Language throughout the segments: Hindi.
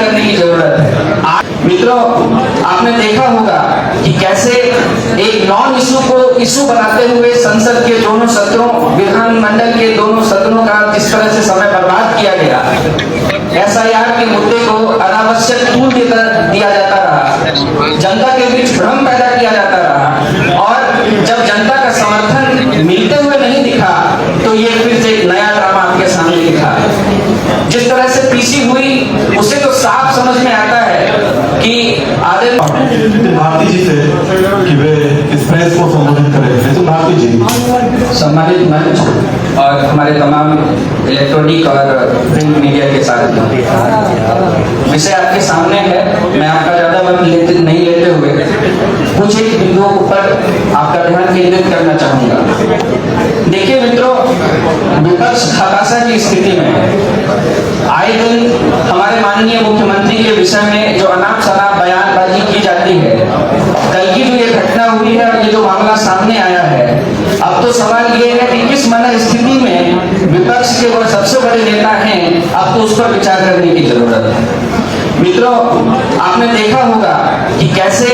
करने की जरूरत है। मित्रों, आपने देखा होगा कि कैसे एक नॉन इशू को इशू बनाते हुए संसद के दोनों सत्रों, विधानमंडल के दोनों सदनों का जिस तरह से समय बर्बाद किया गया, एसआईआर के मुद्दे को अनावश्यक टूल दिया जाता रहा, जनता के बीच भ्रम पैदा किया जाता रहा, और जब जनता का समर्थन मिलते हुए नहीं दिखा तो ये फिर से एक नया ड्रामा आपके सामने दिखा। जिस तरह से पीसी हुई उसे तो साफ समझ में आता है कि भारती जी से कि वे इस प्रेस को संबोधित करें। तो भारती जी, सम्मानित मंच और हमारे तमाम इलेक्ट्रॉनिक और प्रिंट मीडिया के साथ विषय आपके सामने है। मैं आपका ज्यादा वक्त नहीं लेते हुए कुछ एक बिंदुओं पर आपका ध्यान केंद्रित करना चाहूंगा। देखिए मित्रों, विपक्ष हताशा की स्थिति में आए दिन हमारे माननीय मुख्यमंत्री के विषय में जो अनाप शनाप बयानबाजी की जाती है, कल की जो ये घटना हुई है और ये जो मामला सामने आया है, अब तो सवाल ये है कि किस मन स्थिति में विपक्ष के वो सबसे बड़े नेता हैं, अब तो उस पर विचार करने की जरूरत है। मित्रों, आपने देखा होगा कि कैसे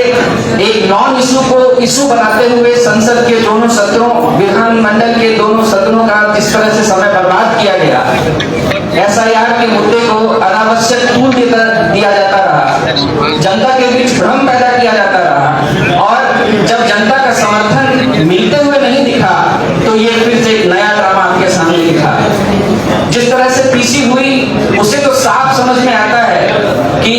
एक नॉन इशू को इशू बनाते हुए संसद के दोनों सत्रों, विधानमंडल के दोनों सदनों का जिस तरह से समय बर्बाद किया गया, एसआईआर के मुद्दे को अनावश्यक टूल दिया जाता रहा, जनता के बीच भ्रम पैदा किया जाता रहा, और जब जनता का समर्थन मिलते हुए नहीं दिखा तो ये फिर से एक नया ड्रामा आपके सामने दिखा। जिस तरह से पीसी हुई उसे तो साफ समझ में आता है कि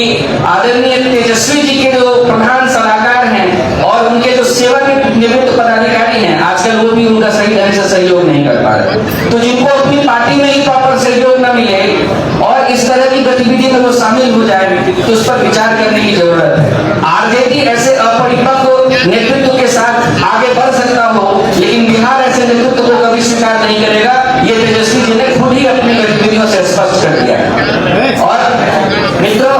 आदरणीय तेजस्वी जी के जो प्रधान सलाहकार हैं और उनके जो सेवानिवृत्त पदाधिकारी हैं, आजकल वो भी उनका सही ढंग से सहयोग नहीं कर पा रहे। तो जिनको अपनी पार्टी में ही प्रॉपर सहयोग न मिले और इस तरह की गतिविधि में वो शामिल हो जाए तो उस पर विचार करने की जरूरत है। आरजेडी ऐसे अपरिपक्व नेतृत्व के साथ आगे बढ़ सकता हो, लेकिन बिहार ऐसे नेतृत्व को कभी स्वीकार नहीं करेगा। ये तेजस्वी जी ने खुद ही अपनी गतिविधियों से स्पष्ट कर दिया है। और मित्रों,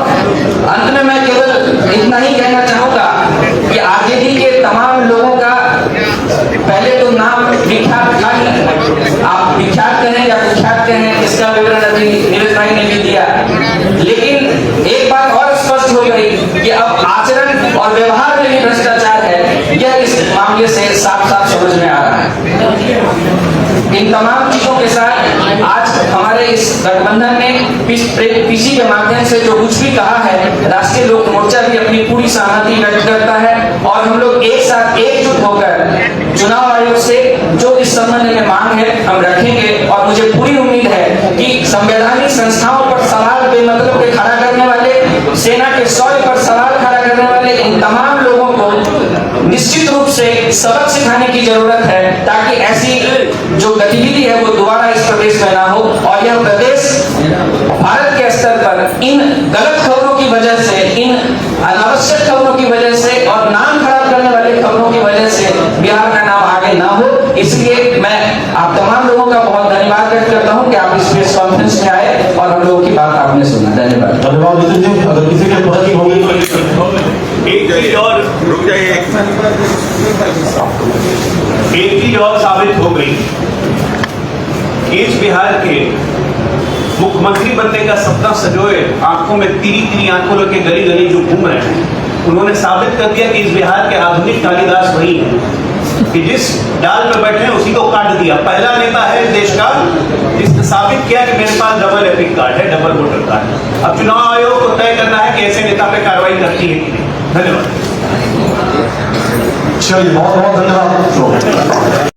अंत में मैं केवल इतना ही कहना चाहूंगा कि आरजेडी के तमाम लोगों का पहले तो नाम विख्यात था ही, आप विख्यात कहें या कुख्यात कहें, इसका विवरण अभी नीरज भाई ने भी दिया, लेकिन एक बात और स्पष्ट हो गई कि अब आचरण और व्यवहार में भी भ्रष्टाचार है, यह इस मामले से साफ साफ समझ में आ रहा है। इन तमाम चीजों के साथ आज हमारे इस गठबंधन ने पीसी के माध्यम से जो कुछ भी कहा है, राष्ट्रीय लोक मोर्चा भी अपनी पूरी सहमति व्यक्त करता है और हम लोग एक साथ एकजुट होकर चुनाव आयोग से जो इस संबंध में मांग है हम रखेंगे। और मुझे पूरी उम्मीद है कि संवैधानिक संस्थाओं पर सवाल बेमतलब के खड़ा करने वाले, सेना के शौर्य पर सवाल खड़ा करने वाले इन तमाम लोगों को निश्चित रूप से सबक सिखाने की जरूरत है, ताकि ऐसी जो गतिविधि है वो दोबारा इस प्रदेश में ना हो और यह प्रदेश भारत के स्तर पर इन गलत खबरों की वजह से, इन अनावश्यक खबरों की वजह से और नाम खराब करने वाले खबरों की वजह से बिहार का नाम आगे ना हो। इसलिए मैं आप तमाम लोगों का बहुत धन्यवाद व्यक्त करता हूं कि आप इस प्रेस कॉन्फ्रेंस में आए और हम लोगों की बात आपने सुना। धन्यवाद। धन्यवाद नितिन जी। अगर किसी के पद की होगी एक चीज और रुक जाइए, एक चीज और साबित हो गई, इस बिहार के मुख्यमंत्री बनने का सपना सजोए आंखों में तीरी तीरी आंखों लेके गली गली जो घूम रहे हैं, उन्होंने साबित कर दिया कि इस बिहार के आधुनिक कालिदास वही है कि जिस डाल में बैठे हैं उसी को काट दिया। पहला नेता है देश का जिसने साबित किया कि मेरे पास डबल एपिक कार्ड है, डबल वोटर कार्ड। अब चुनाव आयोग को तय करना है कि ऐसे नेता पे कार्रवाई करती है कि नहीं। धन्यवाद। चलिए, बहुत बहुत धन्यवाद।